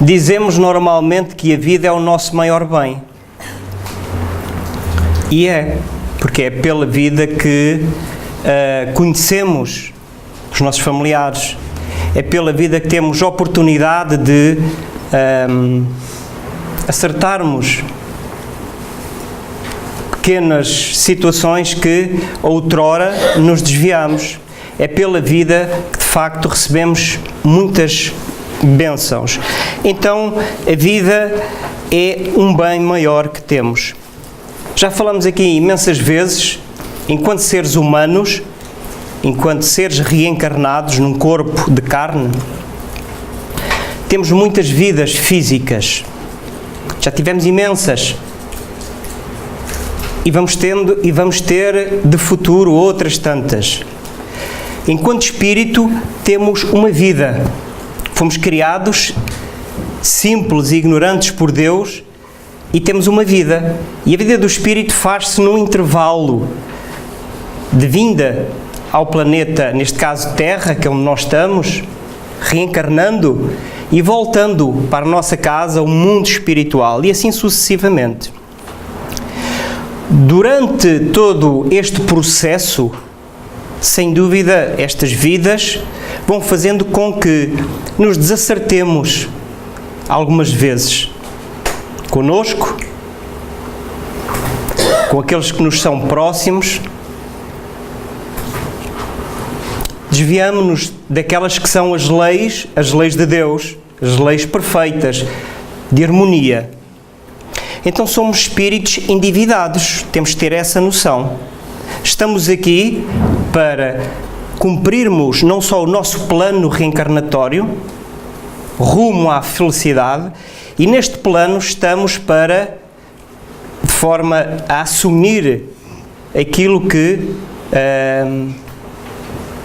Dizemos normalmente que a vida é o nosso maior bem. E é, porque é pela vida que conhecemos os nossos familiares. É pela vida que temos oportunidade de acertarmos pequenas situações que outrora nos desviamos. É pela vida que de facto recebemos muitas bênçãos. Então a vida é um bem maior que temos. Já falamos aqui imensas vezes, enquanto seres humanos, enquanto seres reencarnados num corpo de carne, temos muitas vidas físicas. Já tivemos imensas. E vamos ter de futuro outras tantas. Enquanto espírito, temos uma vida. Fomos criados simples e ignorantes por Deus e temos uma vida. E a vida do espírito faz-se num intervalo de vinda ao planeta, neste caso Terra, que é onde nós estamos, reencarnando e voltando para a nossa casa, o mundo espiritual, e assim sucessivamente. Durante todo este processo, sem dúvida, estas vidas vão fazendo com que nos desacertemos algumas vezes conosco, com aqueles que nos são próximos, desviamos-nos daquelas que são as leis de Deus, as leis perfeitas, de harmonia. Então somos espíritos endividados, temos que ter essa noção. Estamos aqui para cumprirmos não só o nosso plano reencarnatório, rumo à felicidade, e neste plano estamos para, de forma a assumir aquilo que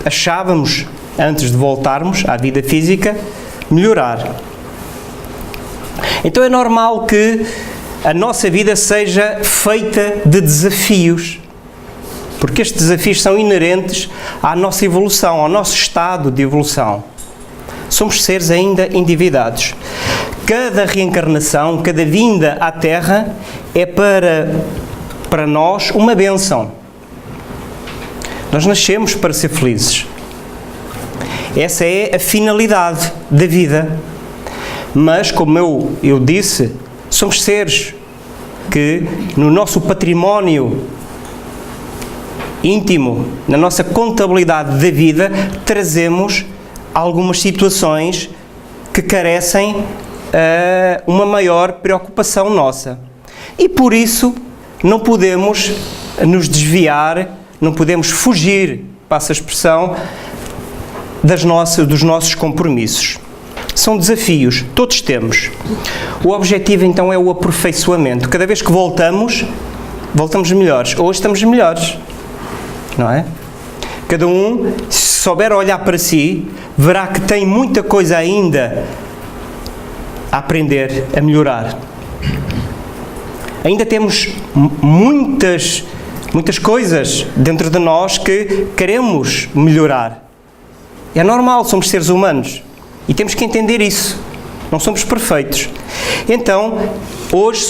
achávamos antes de voltarmos à vida física, melhorar. Então é normal que a nossa vida seja feita de desafios, porque estes desafios são inerentes à nossa evolução, ao nosso estado de evolução. Somos seres ainda endividados. Cada reencarnação, cada vinda à Terra é para nós uma bênção. Nós nascemos para ser felizes. Essa é a finalidade da vida. Mas, como eu disse, somos seres que no nosso património íntimo, na nossa contabilidade da vida, trazemos algumas situações que carecem uma maior preocupação nossa. E por isso não podemos nos desviar, não podemos fugir, passa a expressão, dos nossos compromissos. São desafios, todos temos. O objetivo então é o aperfeiçoamento. Cada vez que voltamos melhores. Hoje estamos melhores, não é? Cada um, se souber olhar para si, verá que tem muita coisa ainda a aprender, a melhorar. Ainda temos muitas coisas dentro de nós que queremos melhorar. É normal, somos seres humanos. E temos que entender isso. Não somos perfeitos. Então, hoje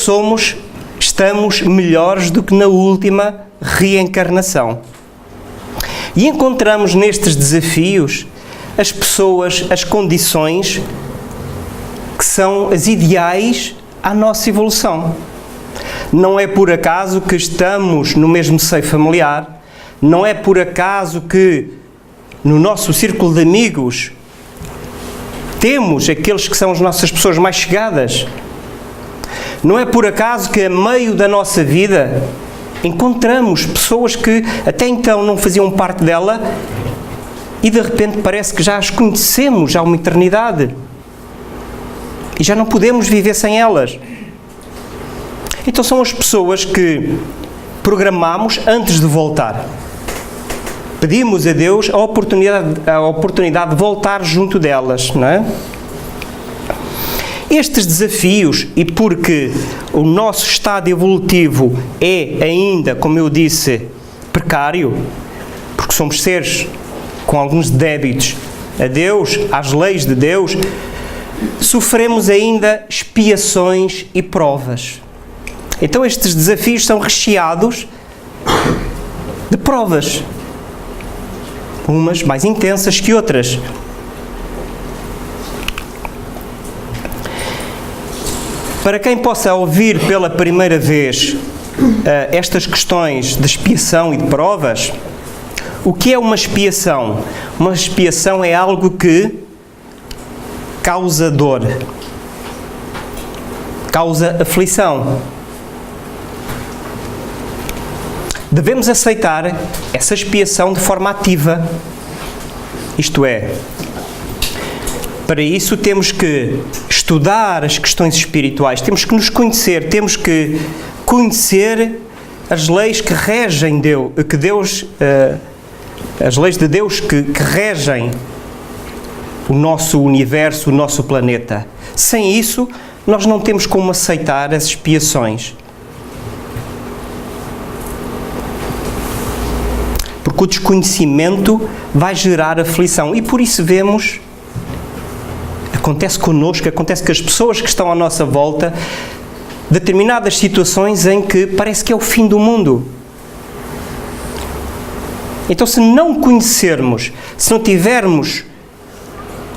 estamos melhores do que na última reencarnação. E encontramos nestes desafios as pessoas, as condições que são as ideais à nossa evolução. Não é por acaso que estamos no mesmo seio familiar, não é por acaso que no nosso círculo de amigos temos aqueles que são as nossas pessoas mais chegadas. Não é por acaso que a meio da nossa vida encontramos pessoas que até então não faziam parte dela e de repente parece que já as conhecemos há uma eternidade e já não podemos viver sem elas. Então são as pessoas que programamos antes de voltar. Pedimos a Deus a oportunidade de voltar junto delas, não é? Estes desafios, e porque o nosso estado evolutivo é ainda, como eu disse, precário, porque somos seres com alguns débitos a Deus, às leis de Deus, sofremos ainda expiações e provas. Então estes desafios são recheados de provas, umas mais intensas que outras. Para quem possa ouvir pela primeira vez estas questões de expiação e de provas, o que é uma expiação? Uma expiação é algo que causa dor, causa aflição. Devemos aceitar essa expiação de forma ativa. Isto é, para isso temos que estudar as questões espirituais, temos que nos conhecer, temos que conhecer as leis que regem as leis de Deus que regem o nosso universo, o nosso planeta. Sem isso, nós não temos como aceitar as expiações. Porque o desconhecimento vai gerar aflição. E por isso vemos, acontece connosco, acontece com as pessoas que estão à nossa volta, determinadas situações em que parece que é o fim do mundo. Então, se não conhecermos, se não tivermos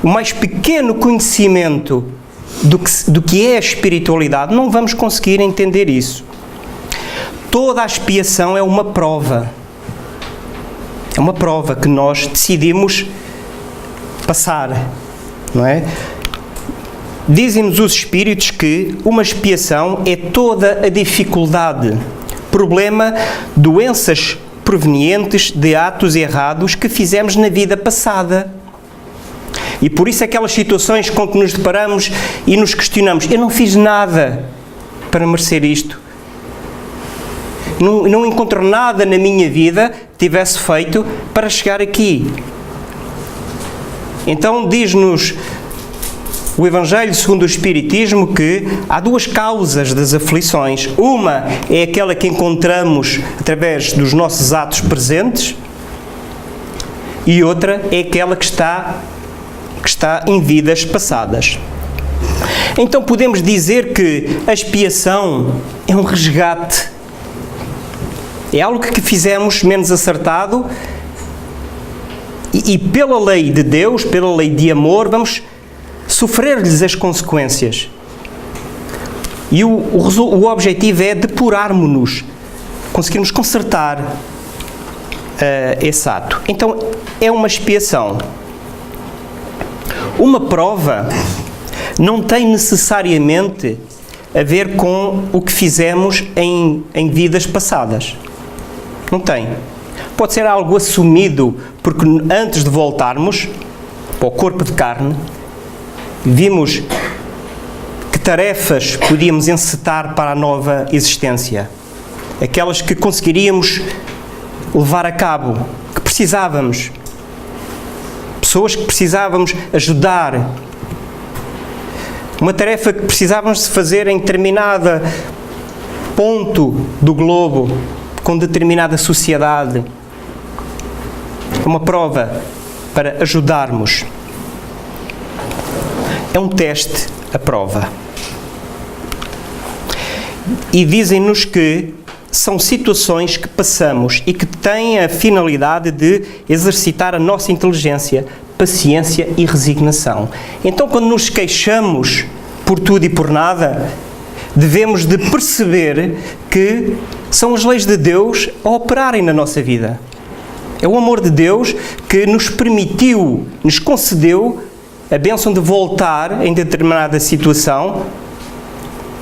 o mais pequeno conhecimento do que é a espiritualidade, não vamos conseguir entender isso. Toda a expiação é uma prova. É uma prova que nós decidimos passar, não é? Dizem-nos os Espíritos que uma expiação é toda a dificuldade, problema, doenças provenientes de atos errados que fizemos na vida passada. E por isso aquelas situações com que nos deparamos e nos questionamos, eu não fiz nada para merecer isto. Não encontro nada na minha vida que tivesse feito para chegar aqui. Então diz-nos o Evangelho segundo o Espiritismo que há duas causas das aflições. Uma é aquela que encontramos através dos nossos atos presentes e outra é aquela que está em vidas passadas. Então podemos dizer que a expiação é um resgate. É algo que fizemos menos acertado e pela lei de Deus, pela lei de amor, vamos sofrer-lhes as consequências. E o objetivo é depurarmos-nos, conseguirmos consertar esse ato. Então, é uma expiação. Uma prova não tem necessariamente a ver com o que fizemos em vidas passadas. Não tem. Pode ser algo assumido, porque antes de voltarmos para o corpo de carne, vimos que tarefas podíamos encetar para a nova existência. Aquelas que conseguiríamos levar a cabo, que precisávamos. Pessoas que precisávamos ajudar. Uma tarefa que precisávamos de fazer em determinado ponto do globo, com determinada sociedade. Uma prova para ajudarmos. É um teste, a prova. E dizem-nos que são situações que passamos e que têm a finalidade de exercitar a nossa inteligência, paciência e resignação. Então, quando nos queixamos por tudo e por nada, devemos de perceber que são as leis de Deus a operarem na nossa vida. É o amor de Deus que nos permitiu, nos concedeu a bênção de voltar em determinada situação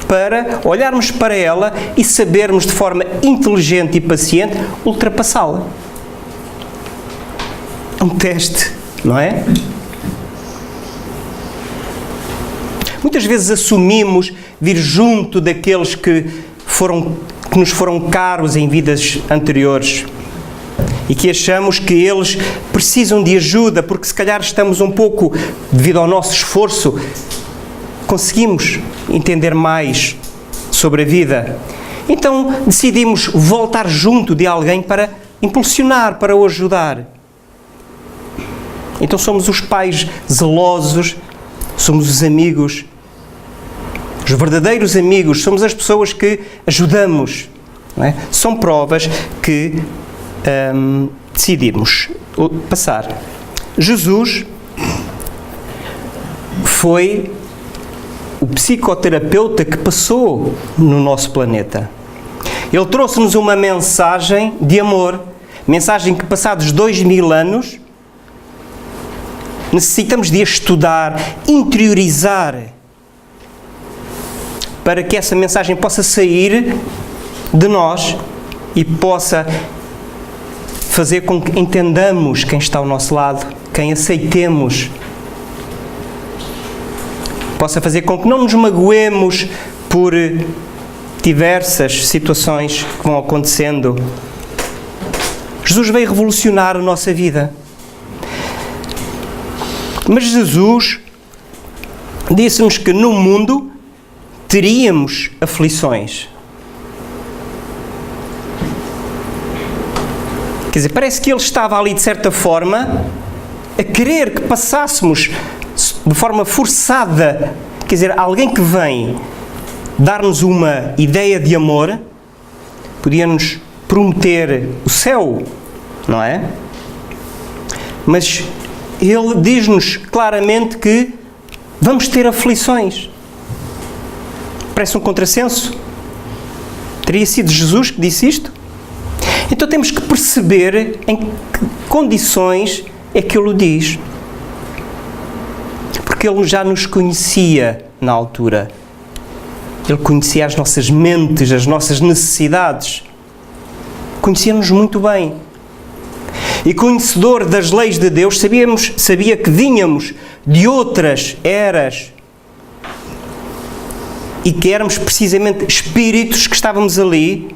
para olharmos para ela e sabermos de forma inteligente e paciente ultrapassá-la. É um teste, não é? Muitas vezes assumimos vir junto daqueles que nos foram caros em vidas anteriores e que achamos que eles precisam de ajuda porque se calhar estamos um pouco, devido ao nosso esforço, conseguimos entender mais sobre a vida. Então decidimos voltar junto de alguém para impulsionar, para o ajudar. Então somos os pais zelosos somos os amigos, os verdadeiros amigos, somos as pessoas que ajudamos, não é? São provas que decidimos passar. Jesus foi o psicoterapeuta que passou no nosso planeta. Ele trouxe-nos uma mensagem de amor, mensagem que passados 2000 anos necessitamos de estudar, interiorizar, para que essa mensagem possa sair de nós e possa fazer com que entendamos quem está ao nosso lado, quem aceitemos, possa fazer com que não nos magoemos por diversas situações que vão acontecendo. Jesus veio revolucionar a nossa vida. Mas Jesus disse-nos que no mundo teríamos aflições. Quer dizer, parece que ele estava ali de certa forma a querer que passássemos de forma forçada. Quer dizer, alguém que vem dar-nos uma ideia de amor podia-nos prometer o céu, não é? Mas ele diz-nos claramente que vamos ter aflições. Parece um contrassenso. Teria sido Jesus que disse isto? Então temos que perceber em que condições é que ele o diz. Porque ele já nos conhecia na altura. Ele conhecia as nossas mentes, as nossas necessidades. Conhecia-nos muito bem. E conhecedor das leis de Deus, sabia que vínhamos de outras eras e que éramos precisamente espíritos que estávamos ali,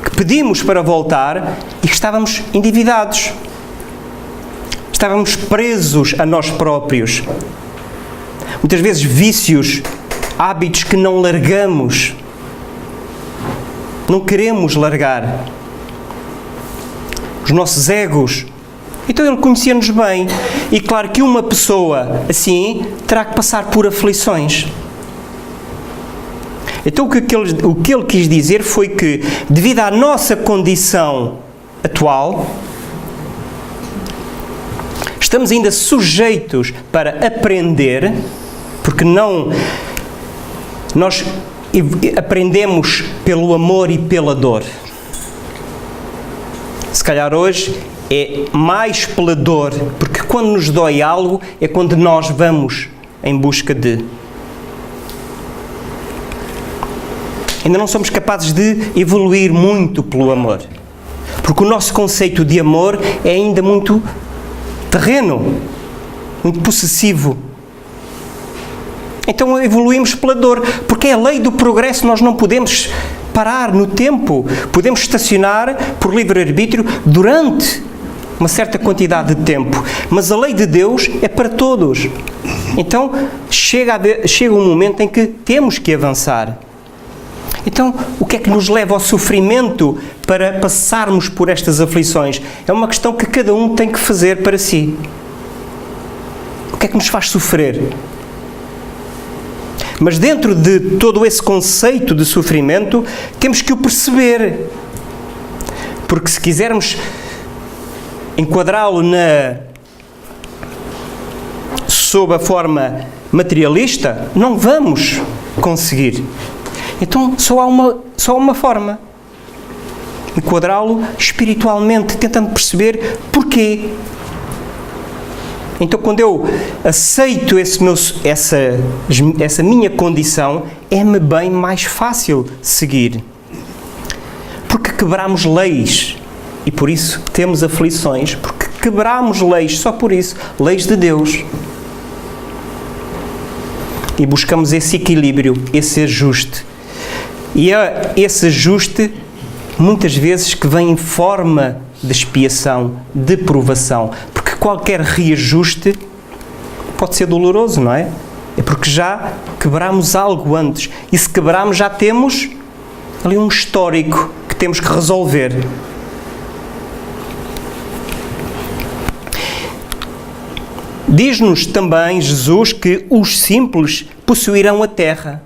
que pedimos para voltar e que estávamos endividados. Estávamos presos a nós próprios. Muitas vezes vícios, hábitos que não largamos, não queremos largar. Os nossos egos. Então ele conhecia-nos bem. E claro que uma pessoa assim terá que passar por aflições. Então o que ele quis dizer foi que, devido à nossa condição atual, estamos ainda sujeitos para aprender, porque nós aprendemos pelo amor e pela dor. Se calhar hoje é mais pela dor, porque quando nos dói algo é quando nós vamos em busca de. Ainda não somos capazes de evoluir muito pelo amor, porque o nosso conceito de amor é ainda muito terreno, muito possessivo. Então evoluímos pela dor, porque é a lei do progresso, nós não podemos parar no tempo, podemos estacionar por livre-arbítrio durante uma certa quantidade de tempo, mas a lei de Deus é para todos. Então chega um momento em que temos que avançar. Então, o que é que nos leva ao sofrimento para passarmos por estas aflições? É uma questão que cada um tem que fazer para si. O que é que nos faz sofrer? Mas dentro de todo esse conceito de sofrimento, temos que o perceber. Porque se quisermos enquadrá-lo sob a forma materialista, não vamos conseguir. Então só há uma forma. Enquadrá-lo espiritualmente, tentando perceber porquê. Então quando eu aceito essa minha condição, é-me bem mais fácil seguir. Porque quebramos leis. E por isso temos aflições. Porque quebramos leis, só por isso. Leis de Deus. E buscamos esse equilíbrio, esse ajuste. E é esse ajuste, muitas vezes, que vem em forma de expiação, de provação. Porque qualquer reajuste pode ser doloroso, não é? É porque já quebramos algo antes. E se quebramos, já temos ali um histórico que temos que resolver. Diz-nos também Jesus que os simples possuirão a terra.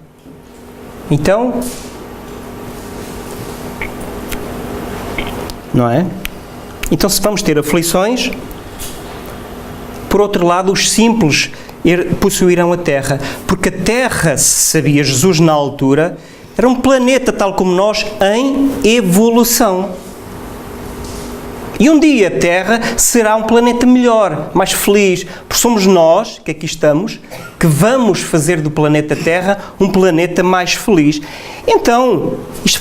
Então, não é? Então, se vamos ter aflições, por outro lado, os simples possuirão a terra. Porque a terra, sabia Jesus na altura, era um planeta tal como nós em evolução. E um dia a Terra será um planeta melhor, mais feliz, porque somos nós, que aqui estamos, que vamos fazer do planeta Terra um planeta mais feliz. Então, isto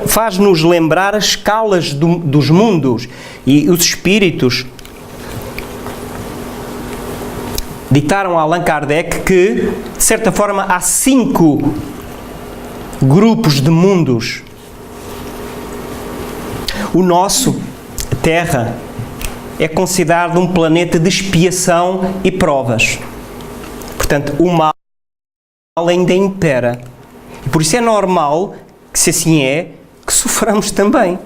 faz-nos lembrar as escalas dos mundos e os espíritos. Ditaram a Allan Kardec que, de certa forma, há 5 grupos de mundos. O nosso, a Terra, é considerado um planeta de expiação e provas. Portanto, o mal ainda impera. E por isso é normal que, se assim é, que soframos também.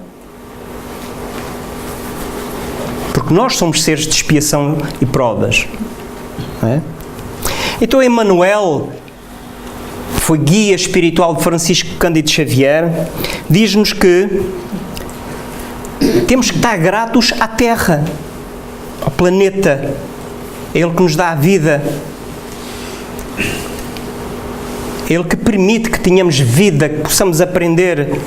Porque nós somos seres de expiação e provas. Não é? Então, Emmanuel, foi guia espiritual de Francisco Cândido Xavier, diz-nos que temos que estar gratos à Terra, ao planeta. É Ele que nos dá a vida. É Ele que permite que tenhamos vida, que possamos aprender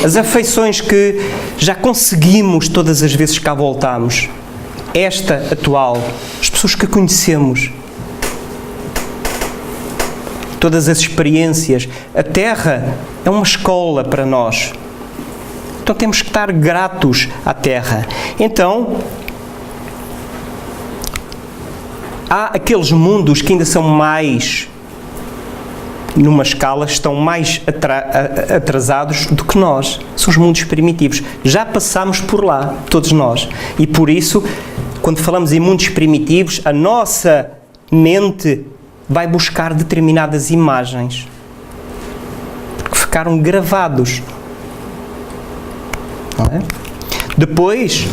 as afeições que já conseguimos todas as vezes que cá voltamos. Esta atual, as pessoas que conhecemos, todas as experiências. A Terra é uma escola para nós. Então temos que estar gratos à Terra. Então, há aqueles mundos que ainda são mais, numa escala, estão mais atrasados do que nós. São os mundos primitivos. Já passamos por lá, todos nós. E por isso, quando falamos em mundos primitivos, a nossa mente vai buscar determinadas imagens. Porque ficaram gravados. Não é? Depois,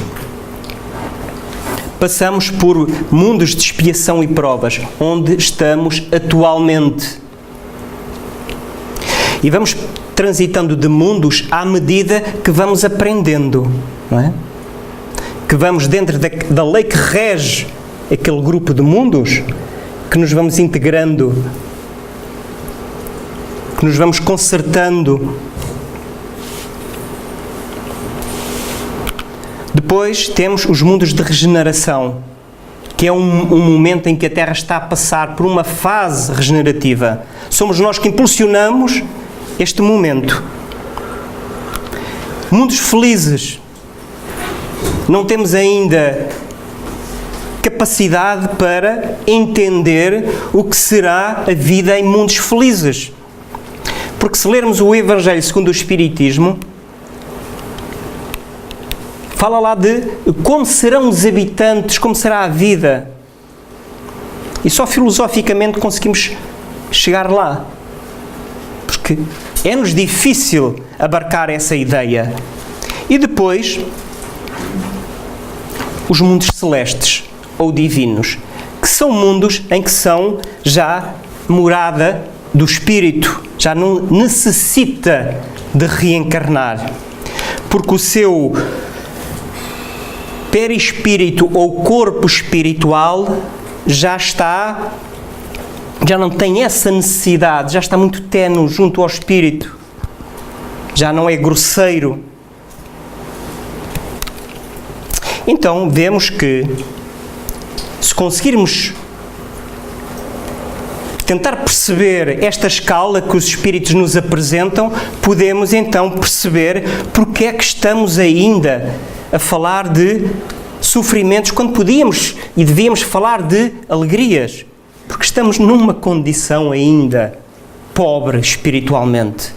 passamos por mundos de expiação e provas, onde estamos atualmente. E vamos transitando de mundos à medida que vamos aprendendo, não é? Que vamos dentro da lei que rege aquele grupo de mundos, que nos vamos integrando, que nos vamos consertando. Depois temos os mundos de regeneração, que é um momento em que a Terra está a passar por uma fase regenerativa. Somos nós que impulsionamos este momento. Mundos felizes. Não temos ainda capacidade para entender o que será a vida em mundos felizes. Porque se lermos o Evangelho segundo o Espiritismo, fala lá de como serão os habitantes, como será a vida. E só filosoficamente conseguimos chegar lá. Porque é-nos difícil abarcar essa ideia. E depois, os mundos celestes ou divinos, que são mundos em que são já morada do espírito, já não necessita de reencarnar. Porque o seu perispírito ou corpo espiritual já não tem essa necessidade, já está muito ténue junto ao espírito, já não é grosseiro. Então vemos que, se conseguirmos tentar perceber esta escala que os espíritos nos apresentam, podemos então perceber porque é que estamos ainda a falar de sofrimentos quando podíamos e devíamos falar de alegrias, porque estamos numa condição ainda pobre espiritualmente.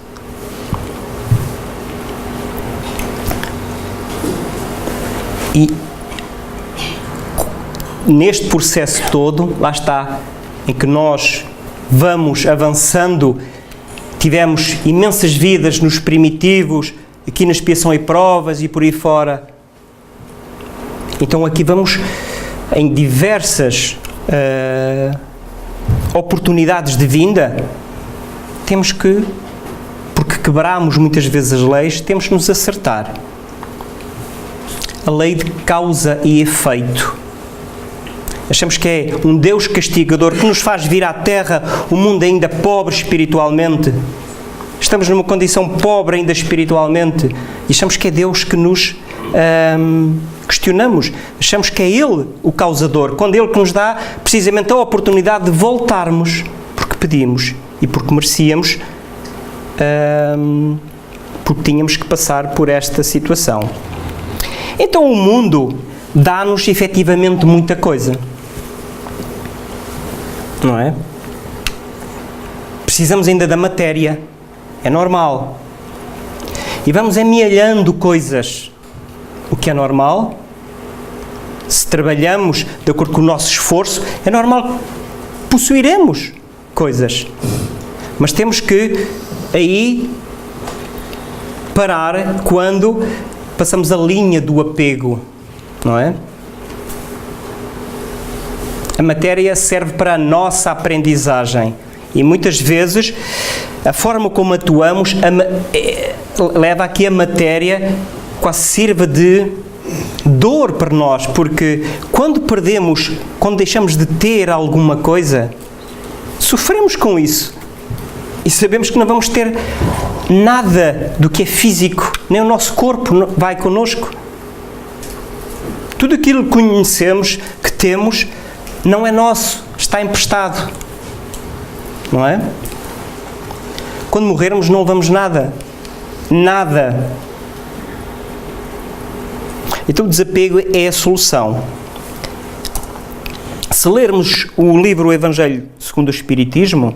E neste processo todo, lá está, em que nós vamos avançando, tivemos imensas vidas nos primitivos, aqui na expiação e provas e por aí fora. Então aqui vamos em diversas oportunidades de vinda, temos que, porque quebramos muitas vezes as leis, temos que nos acertar. A lei de causa e efeito. Achamos que é um Deus castigador que nos faz vir à terra, o mundo ainda pobre espiritualmente. Estamos numa condição pobre ainda espiritualmente e achamos que é Deus que nos questionamos. Achamos que é Ele o causador, quando Ele que nos dá precisamente a oportunidade de voltarmos, porque pedimos e porque merecíamos, porque tínhamos que passar por esta situação. Então o mundo dá-nos efetivamente muita coisa. Não é? Precisamos ainda da matéria. É normal. E vamos amealhando coisas. O que é normal. Se trabalhamos de acordo com o nosso esforço, é normal que possuiremos coisas. Mas temos que aí parar quando passamos a linha do apego. Não é? A matéria serve para a nossa aprendizagem e muitas vezes a forma como atuamos leva a que a matéria quase sirva de dor para nós, porque quando perdemos, quando deixamos de ter alguma coisa, sofremos com isso e sabemos que não vamos ter nada do que é físico, nem o nosso corpo vai connosco. Tudo aquilo que conhecemos, que temos, não é nosso, está emprestado. Não é? Quando morrermos não levamos nada. Nada. Então o desapego é a solução. Se lermos o livro O Evangelho segundo o Espiritismo,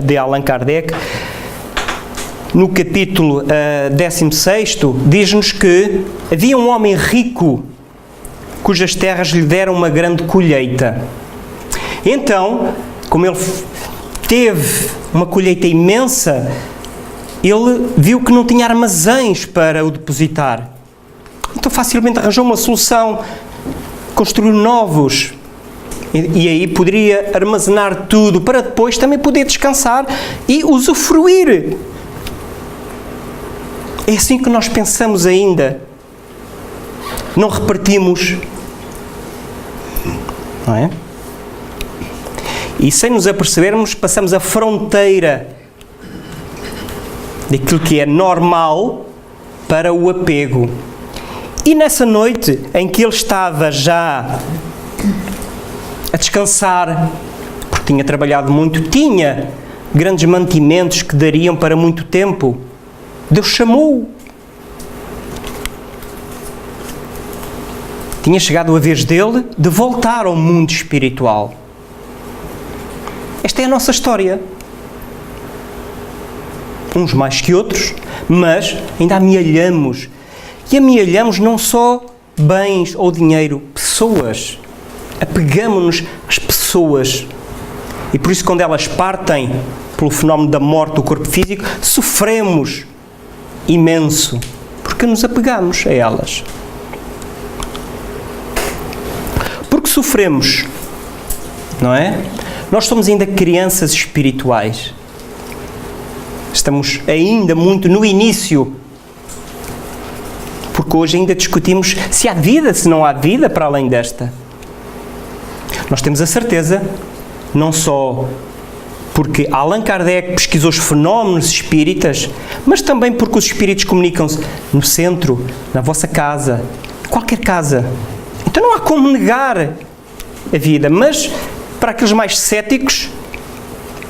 de Allan Kardec, no capítulo 16º, diz-nos que havia um homem rico cujas terras lhe deram uma grande colheita. Então, como ele teve uma colheita imensa, ele viu que não tinha armazéns para o depositar. Então facilmente arranjou uma solução, construiu novos, e aí poderia armazenar tudo para depois também poder descansar e usufruir. É assim que nós pensamos ainda. Não repartimos. Não é? E sem nos apercebermos, passamos a fronteira daquilo que é normal para o apego. E nessa noite em que ele estava já a descansar, porque tinha trabalhado muito, tinha grandes mantimentos que dariam para muito tempo, Deus chamou-o. Tinha chegado a vez dele de voltar ao mundo espiritual. Esta é a nossa história. Uns mais que outros, mas ainda amealhamos. E amealhamos não só bens ou dinheiro, pessoas. Apegamo-nos às pessoas. E por isso, quando elas partem pelo fenómeno da morte do corpo físico, sofremos imenso, porque nos apegamos a elas. Porque sofremos, não é? Nós somos ainda crianças espirituais. Estamos ainda muito no início, porque hoje ainda discutimos se há vida, se não há vida para além desta. Nós temos a certeza, não só porque Allan Kardec pesquisou os fenómenos espíritas, mas também porque os espíritos comunicam-se no centro, na vossa casa, qualquer casa. Então não há como negar a vida, mas para aqueles mais céticos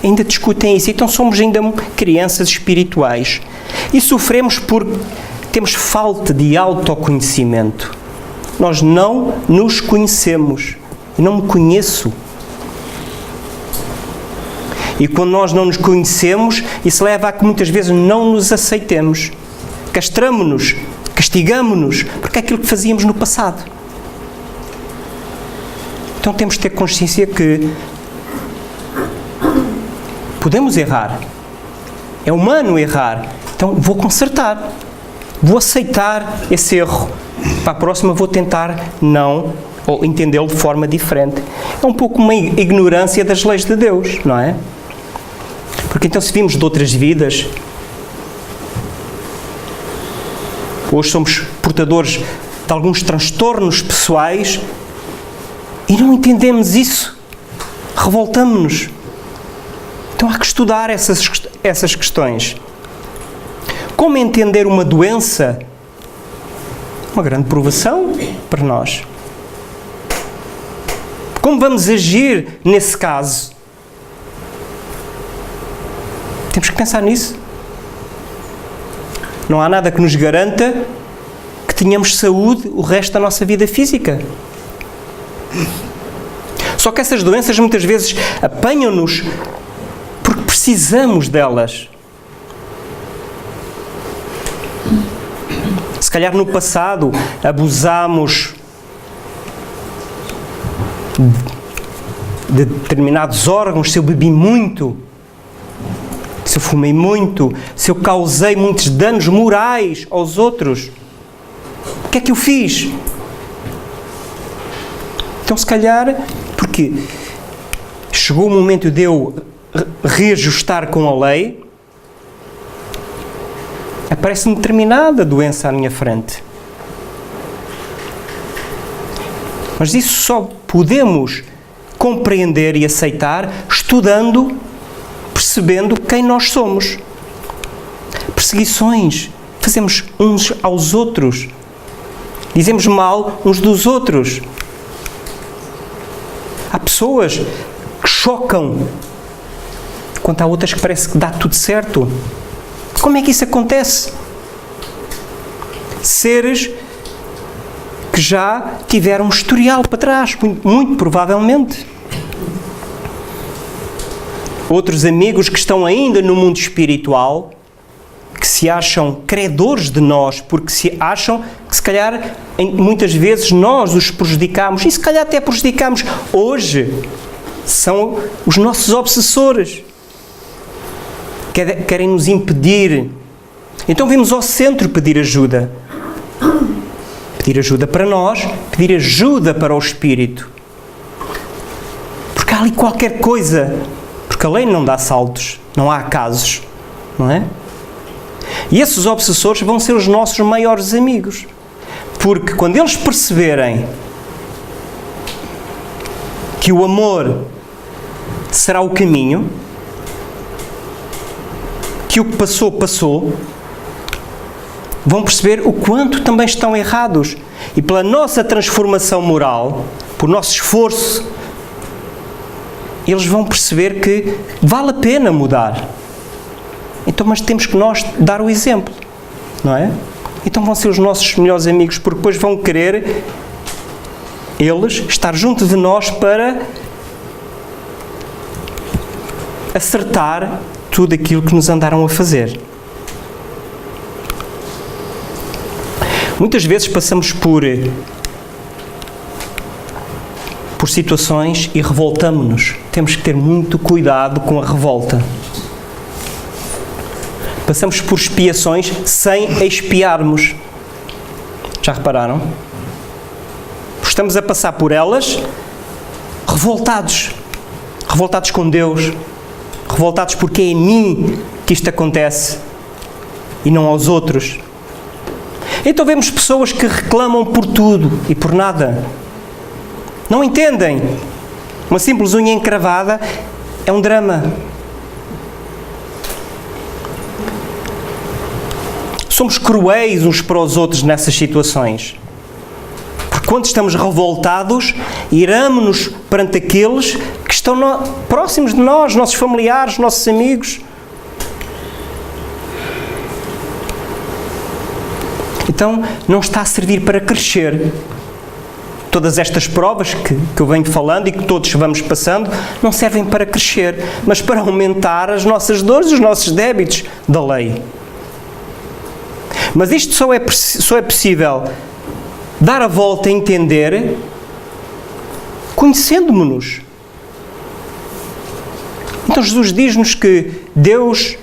ainda discutem isso. Então somos ainda crianças espirituais e sofremos porque temos falta de autoconhecimento. Nós não nos conhecemos. Eu não me conheço. E quando nós não nos conhecemos, isso leva a que muitas vezes não nos aceitemos. Castramo-nos, castigamo-nos, porque é aquilo que fazíamos no passado. Então temos de ter consciência que podemos errar. É humano errar. Então vou consertar. Vou aceitar esse erro. Para a próxima vou tentar não ou entendê-lo de forma diferente. É um pouco uma ignorância das leis de Deus, não é? Porque então se vimos de outras vidas, hoje somos portadores de alguns transtornos pessoais e não entendemos isso, revoltamo-nos. Então há que estudar essas questões. Como entender uma doença? Uma grande provação para nós. Como vamos agir nesse caso? Temos que pensar nisso. Não há nada que nos garanta que tenhamos saúde o resto da nossa vida física. Só que essas doenças muitas vezes apanham-nos porque precisamos delas. Se calhar no passado abusámos de determinados órgãos, se eu bebi muito, se eu fumei muito, se eu causei muitos danos morais aos outros, o que é que eu fiz? Então se calhar, porque chegou o momento de eu reajustar com a lei, aparece-me determinada doença à minha frente. Mas isso só podemos compreender e aceitar estudando, percebendo quem nós somos. Perseguições fazemos uns aos outros. Dizemos mal uns dos outros. Há pessoas que chocam, enquanto há outras que parece que dá tudo certo. Como é que isso acontece? Seres que já tiveram um historial para trás, muito provavelmente. Outros amigos que estão ainda no mundo espiritual, que se acham credores de nós, porque se acham que se calhar muitas vezes nós os prejudicamos, e se calhar até prejudicamos hoje, são os nossos obsessores. Querem nos impedir. Então vimos ao centro pedir ajuda. Pedir ajuda para nós, pedir ajuda para o Espírito. Porque há ali qualquer coisa. Porque a lei não dá saltos, não há acasos, não é? E esses obsessores vão ser os nossos maiores amigos. Porque quando eles perceberem que o amor será o caminho, que o que passou, passou, vão perceber o quanto também estão errados. E pela nossa transformação moral, por nosso esforço, eles vão perceber que vale a pena mudar. Então, mas temos que nós dar o exemplo, não é? Então vão ser os nossos melhores amigos, porque depois vão querer eles estar junto de nós para acertar tudo aquilo que nos andaram a fazer. Muitas vezes passamos por situações e revoltamo-nos. Temos que ter muito cuidado com a revolta. Passamos por expiações sem expiarmos. Já repararam? Estamos a passar por elas revoltados. Revoltados com Deus. Revoltados porque é em mim que isto acontece e não aos outros. Então vemos pessoas que reclamam por tudo e por nada. Não entendem. Uma simples unha encravada é um drama. Somos cruéis uns para os outros nessas situações. Porque quando estamos revoltados, iramo-nos perante aqueles que estão próximos de nós, nossos familiares, nossos amigos. Então, não está a servir para crescer. Todas estas provas que eu venho falando e que todos vamos passando, não servem para crescer, mas para aumentar as nossas dores e os nossos débitos da lei. Mas isto só é possível dar a volta a entender conhecendo-nos. Então Jesus diz-nos que Deus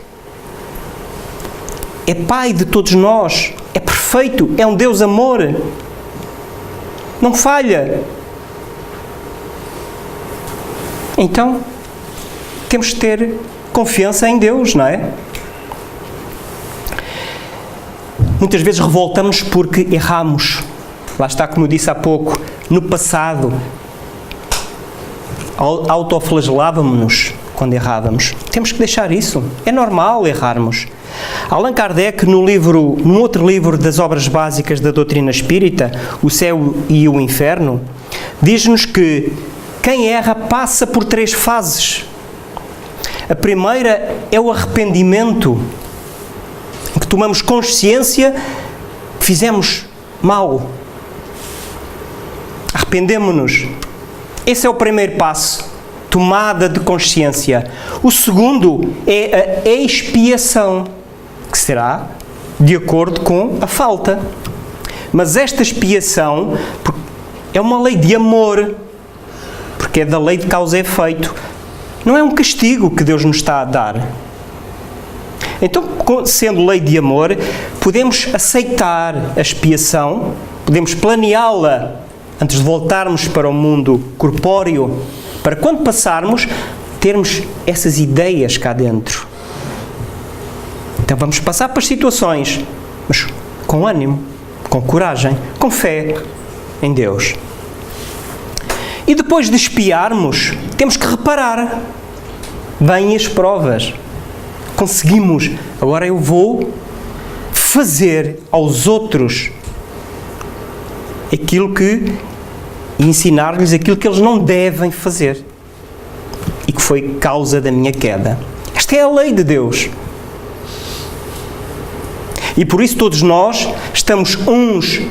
é Pai de todos nós, é perfeito, é um Deus amor, não falha. Então, temos que ter confiança em Deus, não é? Muitas vezes revoltamos porque erramos. Lá está, como eu disse há pouco, no passado, autoflagelávamos-nos quando errávamos. Temos que deixar isso. É normal errarmos. Allan Kardec, num outro livro das obras básicas da doutrina espírita, O Céu e o Inferno, diz-nos que quem erra passa por 3 fases. A primeira é o arrependimento, em que tomamos consciência que fizemos mal. Arrependemo-nos. Esse é o primeiro passo, tomada de consciência. O segundo é a expiação, que será de acordo com a falta. Mas esta expiação é uma lei de amor, porque é da lei de causa e efeito. Não é um castigo que Deus nos está a dar. Então, sendo lei de amor, podemos aceitar a expiação, podemos planeá-la antes de voltarmos para o mundo corpóreo, para quando passarmos, termos essas ideias cá dentro. Então vamos passar para as situações, mas com ânimo, com coragem, com fé em Deus. E depois de espiarmos, temos que reparar. Vêm as provas. Conseguimos. Agora eu vou fazer aos outros aquilo que... e ensinar-lhes aquilo que eles não devem fazer. E que foi causa da minha queda. Esta é a lei de Deus. E por isso todos nós estamos uns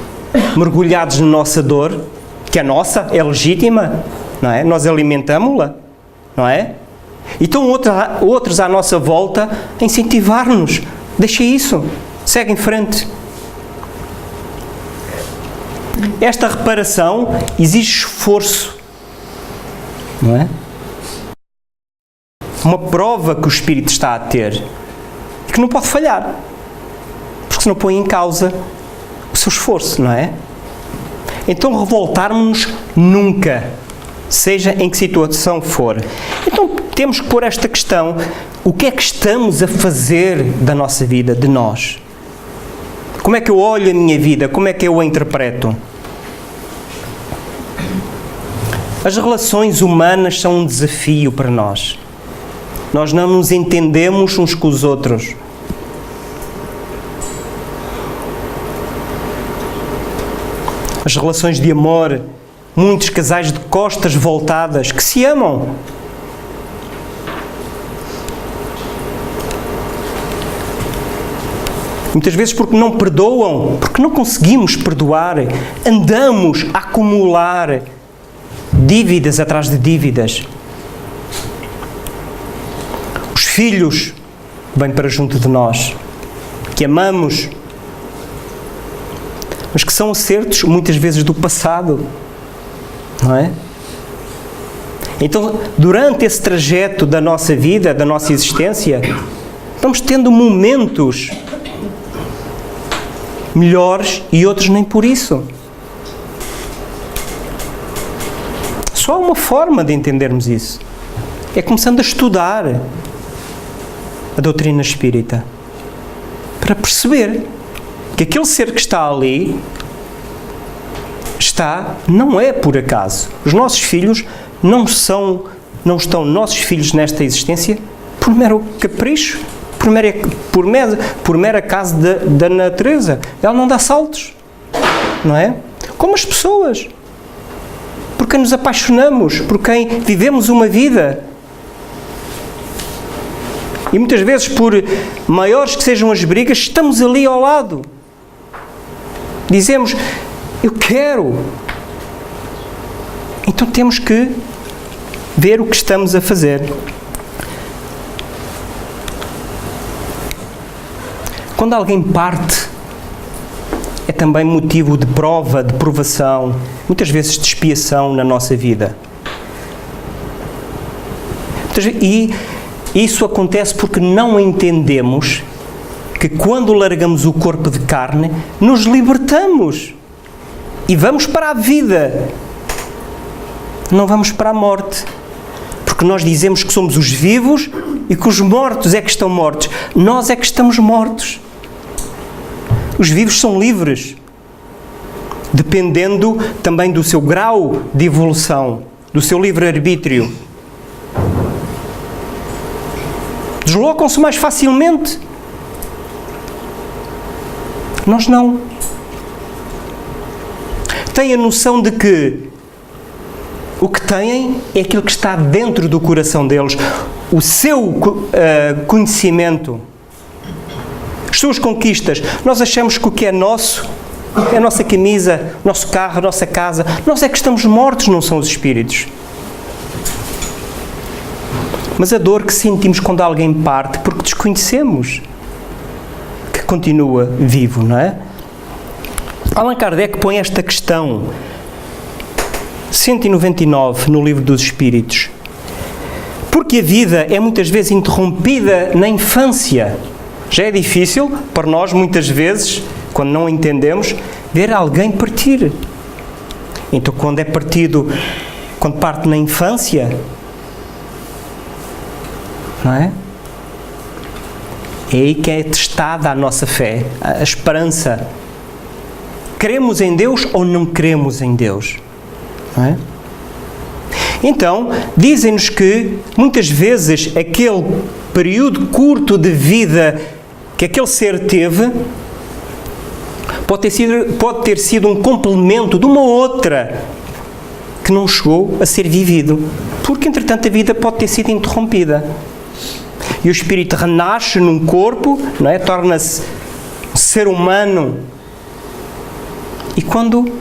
mergulhados na nossa dor, que a nossa é legítima, não é? Nós alimentamos-la, não é? E estão outros à nossa volta a incentivar-nos. Deixa isso, segue em frente. Esta reparação exige esforço, não é? Uma prova que o Espírito está a ter e que não pode falhar, porque senão põe em causa o seu esforço, não é? Então revoltarmos-nos nunca, seja em que situação for. Então temos que pôr esta questão: o que é que estamos a fazer da nossa vida, de nós? Como é que eu olho a minha vida? Como é que eu a interpreto? As relações humanas são um desafio para nós. Nós não nos entendemos uns com os outros. As relações de amor, muitos casais de costas voltadas que se amam. Muitas vezes porque não perdoam, porque não conseguimos perdoar, andamos a acumular dívidas atrás de dívidas. Os filhos vêm para junto de nós, que amamos, mas que são acertos muitas vezes do passado, não é? Então, durante esse trajeto da nossa vida, da nossa existência, vamos tendo momentos melhores e outros nem por isso. Só há uma forma de entendermos isso. É começando a estudar a doutrina espírita, para perceber que aquele ser que está ali não é por acaso. Os nossos filhos não estão nossos filhos nesta existência por mero capricho, por mero acaso da natureza. Ela não dá saltos, não é? Como as pessoas. Por quem nos apaixonamos, por quem vivemos uma vida. E muitas vezes, por maiores que sejam as brigas, estamos ali ao lado. Dizemos, eu quero. Então temos que ver o que estamos a fazer. Quando alguém parte, é também motivo de prova, de provação, muitas vezes de expiação na nossa vida. E isso acontece porque não entendemos que quando largamos o corpo de carne, nos libertamos e vamos para a vida. Não vamos para a morte. Porque Porque nós dizemos que somos os vivos e que os mortos é que estão mortos. Nós é que estamos mortos. Os vivos são livres, dependendo também do seu grau de evolução, do seu livre-arbítrio. Deslocam-se mais facilmente. Nós não. Têm a noção de que o que têm é aquilo que está dentro do coração deles. O seu conhecimento, as suas conquistas. Nós achamos que o que é nosso é a nossa camisa, o nosso carro, a nossa casa. Nós é que estamos mortos, não são os espíritos. Mas a dor que sentimos quando alguém parte, porque desconhecemos que continua vivo, não é? Allan Kardec põe esta questão 199 no Livro dos Espíritos. Porque a vida é muitas vezes interrompida na infância. Já é difícil para nós, muitas vezes, quando não entendemos, ver alguém partir. Então, quando é partido, quando parte na infância, não é? É aí que é testada a nossa fé, a esperança. Cremos em Deus ou não cremos em Deus? Não é? Então, dizem-nos que, muitas vezes, aquele período curto de vida que aquele ser teve, pode ter sido um complemento de uma outra que não chegou a ser vivido. Porque, entretanto, a vida pode ter sido interrompida. E o espírito renasce num corpo, não é? Torna-se um ser humano. E quando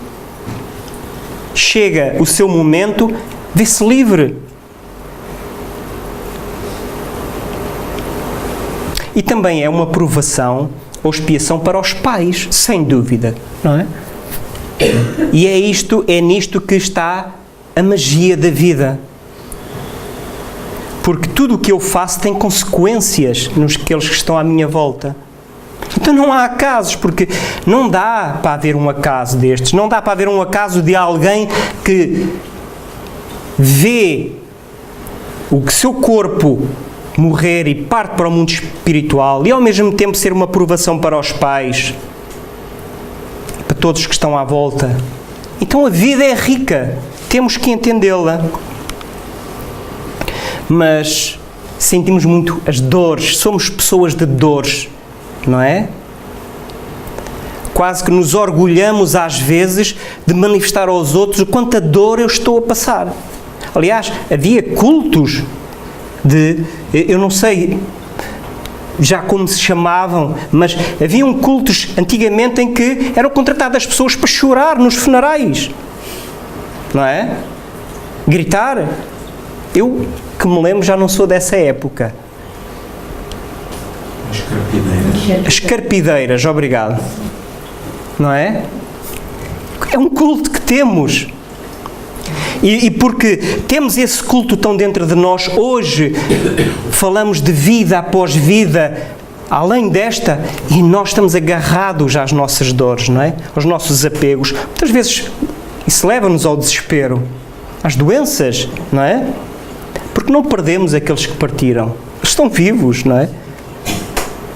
chega o seu momento, vê-se livre. E também é uma provação ou expiação para os pais, sem dúvida, não é? E é nisto que está a magia da vida. Porque tudo o que eu faço tem consequências naqueles que estão à minha volta. Então não há acasos, porque não dá para haver um acaso destes. Não dá para haver um acaso de alguém que vê o seu corpo morrer e parte para o mundo espiritual e ao mesmo tempo ser uma provação para os pais, para todos que estão à volta. Então a vida é rica, temos que entendê-la. Mas sentimos muito as dores, somos pessoas de dores, não é? Quase que nos orgulhamos às vezes de manifestar aos outros o quanta dor eu estou a passar. Aliás, havia cultos eu não sei já como se chamavam, mas haviam cultos antigamente em que eram contratadas pessoas para chorar nos funerais, não é? Gritar. Eu, que me lembro, já não sou dessa época. As carpideiras, obrigado. Não é? É um culto que temos. E porque temos esse culto tão dentro de nós, hoje falamos de vida após vida, além desta, e nós estamos agarrados às nossas dores, não é? Aos nossos apegos. Muitas vezes isso leva-nos ao desespero, às doenças, não é? Porque não perdemos aqueles que partiram. Eles estão vivos, não é?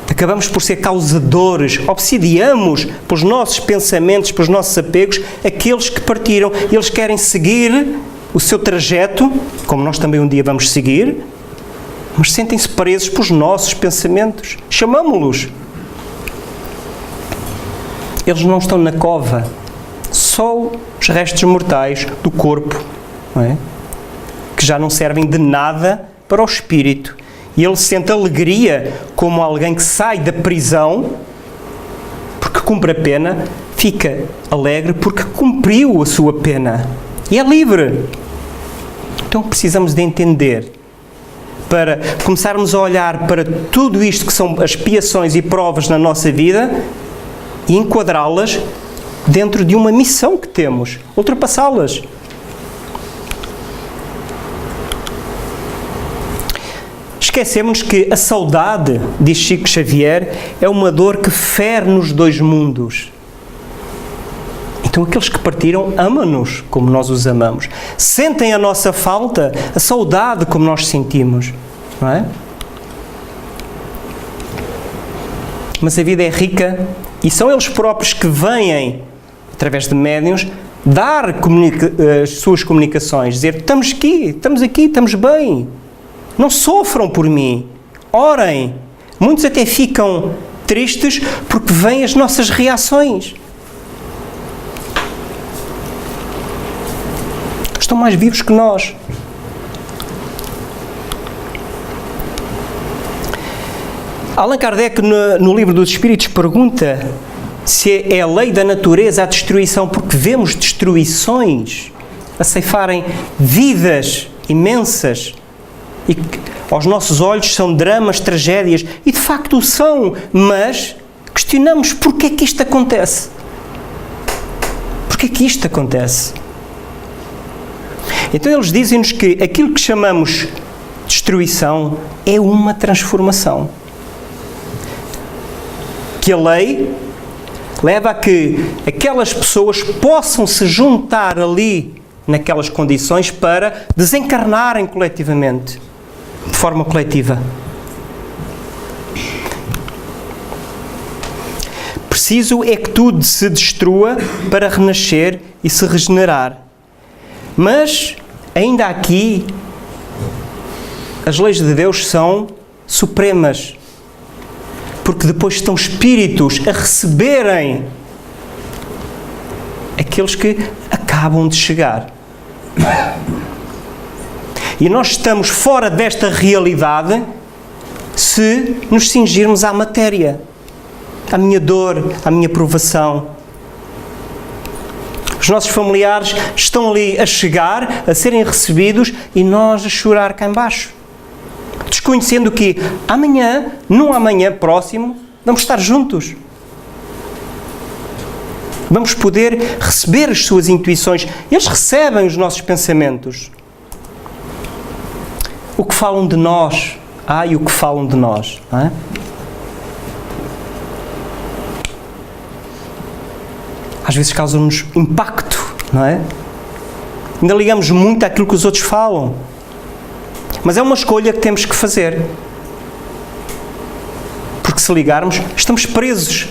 Acabamos por ser causadores, obsidiamos pelos nossos pensamentos, pelos nossos apegos, aqueles que partiram. Eles querem seguir o seu trajeto, como nós também um dia vamos seguir, mas sentem-se presos pelos nossos pensamentos. Chamamo-los. Eles não estão na cova, só os restos mortais do corpo, não é? Que já não servem de nada para o espírito. E ele sente alegria como alguém que sai da prisão, porque cumpre a pena, fica alegre porque cumpriu a sua pena. E é livre. Então precisamos de entender, para começarmos a olhar para tudo isto que são expiações e provas na nossa vida e enquadrá-las dentro de uma missão que temos, ultrapassá-las. Esquecemos que a saudade, diz Chico Xavier, é uma dor que fere nos dois mundos. Então aqueles que partiram amam-nos como nós os amamos. Sentem a nossa falta, a saudade como nós sentimos. Não é? Mas a vida é rica e são eles próprios que vêm, através de médiuns, dar as suas comunicações, dizer: estamos aqui, estamos bem, não sofram por mim, orem. Muitos até ficam tristes porque veem as nossas reações. Estão mais vivos que nós. Allan Kardec, no Livro dos Espíritos, pergunta se é a lei da natureza a destruição, porque vemos destruições a ceifarem vidas imensas e que aos nossos olhos são dramas, tragédias, e de facto são, mas questionamos porque é que isto acontece. Porque é que isto acontece? Então eles dizem-nos que aquilo que chamamos destruição é uma transformação. Que a lei leva a que aquelas pessoas possam se juntar ali, naquelas condições, para desencarnarem coletivamente, de forma coletiva. Preciso é que tudo se destrua para renascer e se regenerar. Mas, ainda aqui, as leis de Deus são supremas. Porque depois estão espíritos a receberem aqueles que acabam de chegar. E nós estamos fora desta realidade se nos cingirmos à matéria, à minha dor, à minha provação. Os nossos familiares estão ali a chegar, a serem recebidos e nós a chorar cá em baixo. Desconhecendo que amanhã, num amanhã próximo, vamos estar juntos. Vamos poder receber as suas intuições. Eles recebem os nossos pensamentos. O que falam de nós. E o que falam de nós. Não é? Às vezes causam-nos impacto, não é? Ainda ligamos muito àquilo que os outros falam. Mas é uma escolha que temos que fazer. Porque se ligarmos, estamos presos.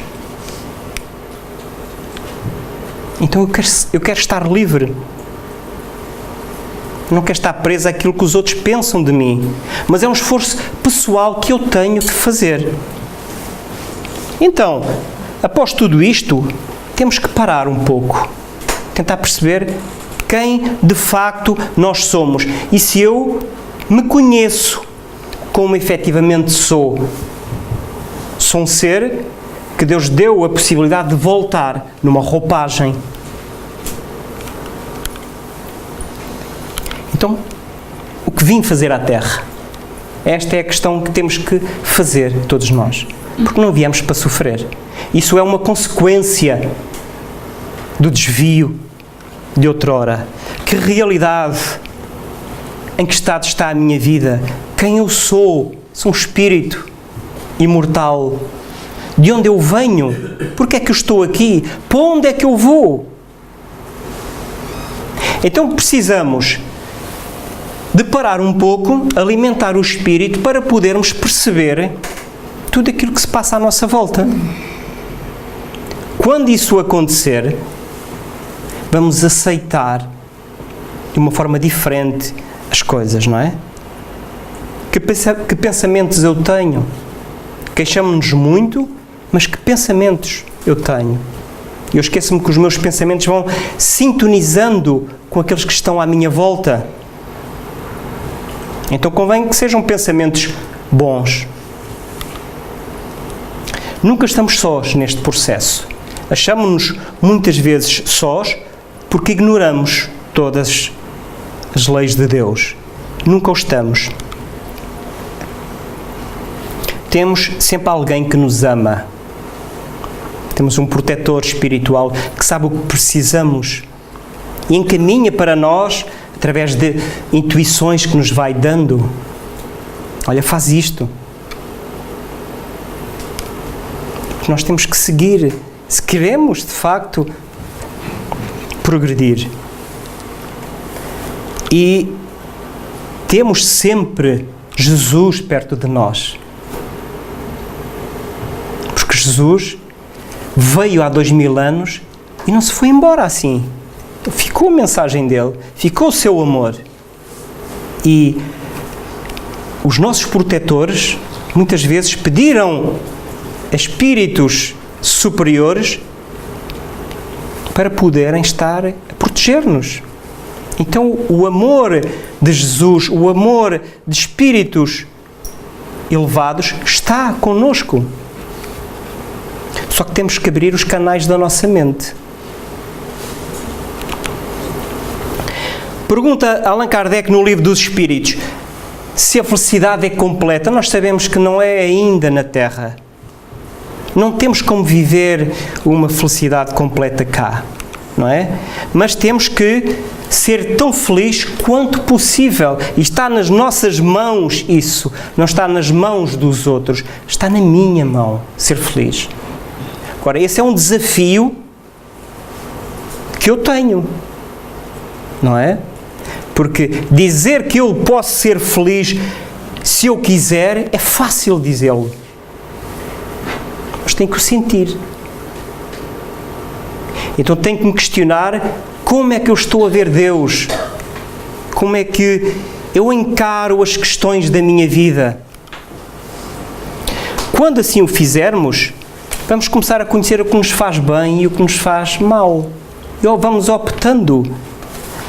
Então eu quero estar livre. Não quero estar preso àquilo que os outros pensam de mim. Mas é um esforço pessoal que eu tenho que fazer. Então, após tudo isto, temos que parar um pouco. Tentar perceber quem de facto nós somos. E se eu me conheço como efetivamente sou. Sou um ser que Deus deu a possibilidade de voltar numa roupagem. Então, o que vim fazer à Terra? Esta é a questão que temos que fazer, todos nós. Porque não viemos para sofrer. Isso é uma consequência do desvio de outrora. Que realidade, em que estado está a minha vida? Quem eu sou? Sou um espírito imortal. De onde eu venho? Porque é que eu estou aqui? Para onde é que eu vou? Então precisamos de parar um pouco, alimentar o espírito para podermos perceber tudo aquilo que se passa à nossa volta. Quando isso acontecer, vamos aceitar de uma forma diferente as coisas, não é? Que pensamentos eu tenho? Queixamos-nos muito, mas que pensamentos eu tenho? Eu esqueço-me que os meus pensamentos vão sintonizando com aqueles que estão à minha volta. Então convém que sejam pensamentos bons. Nunca estamos sós neste processo. Achamos-nos muitas vezes sós porque ignoramos todas as leis de Deus. Nunca o estamos. Temos sempre alguém que nos ama. Temos um protetor espiritual que sabe o que precisamos e encaminha para nós através de intuições que nos vai dando. Olha, faz isto. Nós temos que seguir. Se queremos, de facto, progredir. E temos sempre Jesus perto de nós. Porque Jesus veio há 2000 anos e não se foi embora assim. Ficou a mensagem dele, ficou o seu amor. E os nossos protetores muitas vezes pediram a espíritos superiores para poderem estar a proteger-nos. Então, o amor de Jesus, o amor de espíritos elevados está connosco. Só que temos que abrir os canais da nossa mente. Pergunta Allan Kardec no Livro dos Espíritos se a felicidade é completa. Nós sabemos que não é ainda na Terra. Não temos como viver uma felicidade completa cá, não é? Mas temos que ser tão feliz quanto possível. E está nas nossas mãos isso. Não está nas mãos dos outros. Está na minha mão ser feliz. Agora, esse é um desafio que eu tenho, não é? Porque dizer que eu posso ser feliz se eu quiser é fácil dizê-lo. Mas tenho que o sentir. Então tenho que me questionar como é que eu estou a ver Deus? Como é que eu encaro as questões da minha vida? Quando assim o fizermos, vamos começar a conhecer o que nos faz bem e o que nos faz mal. E vamos optando,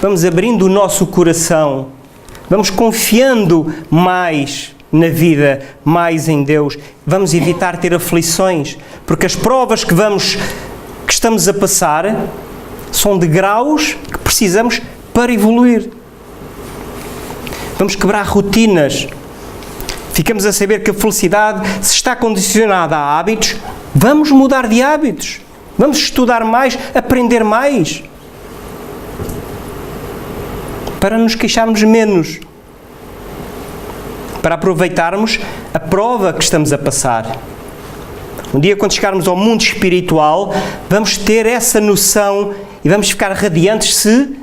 vamos abrindo o nosso coração, vamos confiando mais na vida, mais em Deus. Vamos evitar ter aflições, porque as provas que estamos a passar são degraus que precisamos para evoluir. Vamos quebrar rotinas. Ficamos a saber que a felicidade, se está condicionada a hábitos, vamos mudar de hábitos. Vamos estudar mais, aprender mais. Para nos queixarmos menos. Para aproveitarmos a prova que estamos a passar. Um dia, quando chegarmos ao mundo espiritual, vamos ter essa noção e vamos ficar radiantes se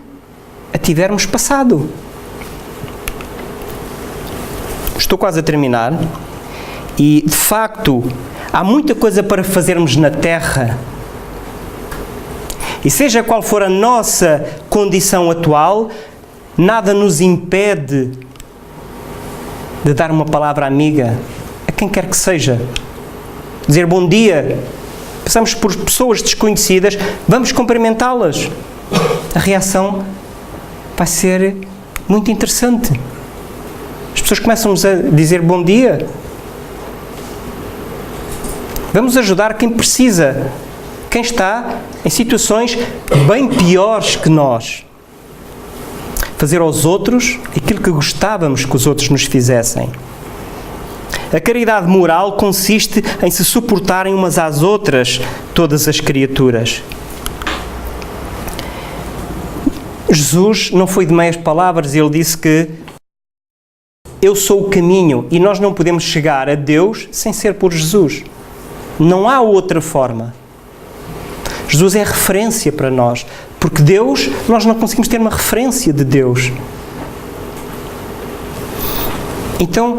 a tivermos passado. Estou quase a terminar. E, de facto, há muita coisa para fazermos na Terra. E seja qual for a nossa condição atual, nada nos impede de dar uma palavra amiga a quem quer que seja. Dizer bom dia. Passamos por pessoas desconhecidas, vamos cumprimentá-las. A reação vai ser muito interessante. As pessoas começam-nos a dizer bom dia. Vamos ajudar quem precisa, quem está em situações bem piores que nós. Fazer aos outros aquilo que gostávamos que os outros nos fizessem. A caridade moral consiste em se suportarem umas às outras todas as criaturas. Jesus não foi de meias palavras, ele disse que eu sou o caminho e nós não podemos chegar a Deus sem ser por Jesus. Não há outra forma. Jesus é referência para nós, porque Deus, nós não conseguimos ter uma referência de Deus. Então,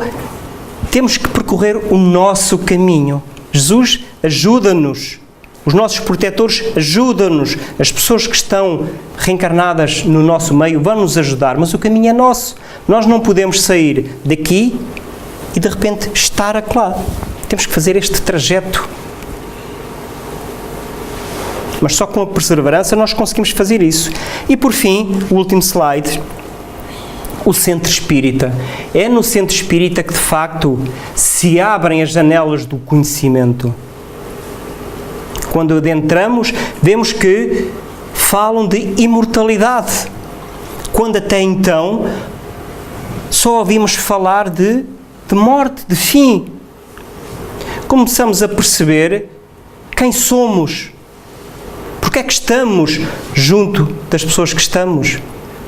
temos que percorrer o nosso caminho. Jesus ajuda-nos. Os nossos protetores ajudam-nos. As pessoas que estão reencarnadas no nosso meio vão nos ajudar, mas o caminho é nosso. Nós não podemos sair daqui e de repente estar acolá. Temos que fazer este trajeto. Mas só com a perseverança nós conseguimos fazer isso. E por fim, o último slide, o centro espírita. É no centro espírita que de facto se abrem as janelas do conhecimento. Quando adentramos, vemos que falam de imortalidade. Quando até então só ouvimos falar de morte, de fim. Começamos a perceber quem somos. Porque é que estamos junto das pessoas que estamos?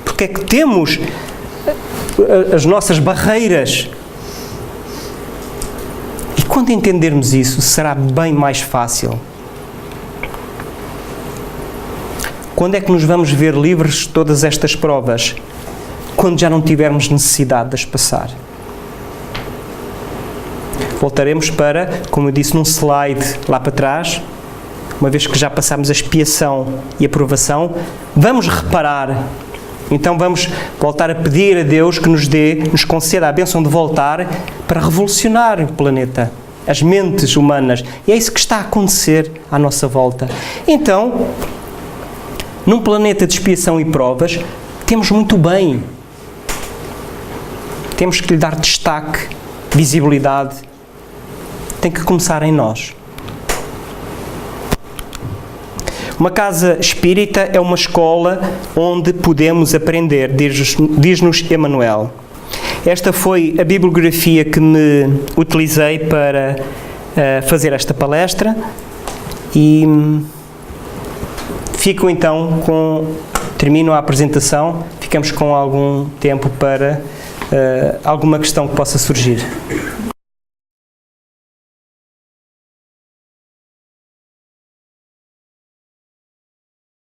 Porque é que temos as nossas barreiras? E quando entendermos isso, será bem mais fácil. Quando é que nos vamos ver livres de todas estas provas? Quando já não tivermos necessidade de as passar. Voltaremos para, como eu disse num slide lá para trás, uma vez que já passámos a expiação e a provação, vamos reparar. Então vamos voltar a pedir a Deus que nos conceda a bênção de voltar para revolucionar o planeta, as mentes humanas. E é isso que está a acontecer à nossa volta. Então, num planeta de expiação e provas, temos muito bem. Temos que lhe dar destaque, visibilidade. Tem que começar em nós. Uma casa espírita é uma escola onde podemos aprender, diz-nos Emmanuel. Esta foi a bibliografia que me utilizei para fazer esta palestra e fico então termino a apresentação, ficamos com algum tempo para alguma questão que possa surgir.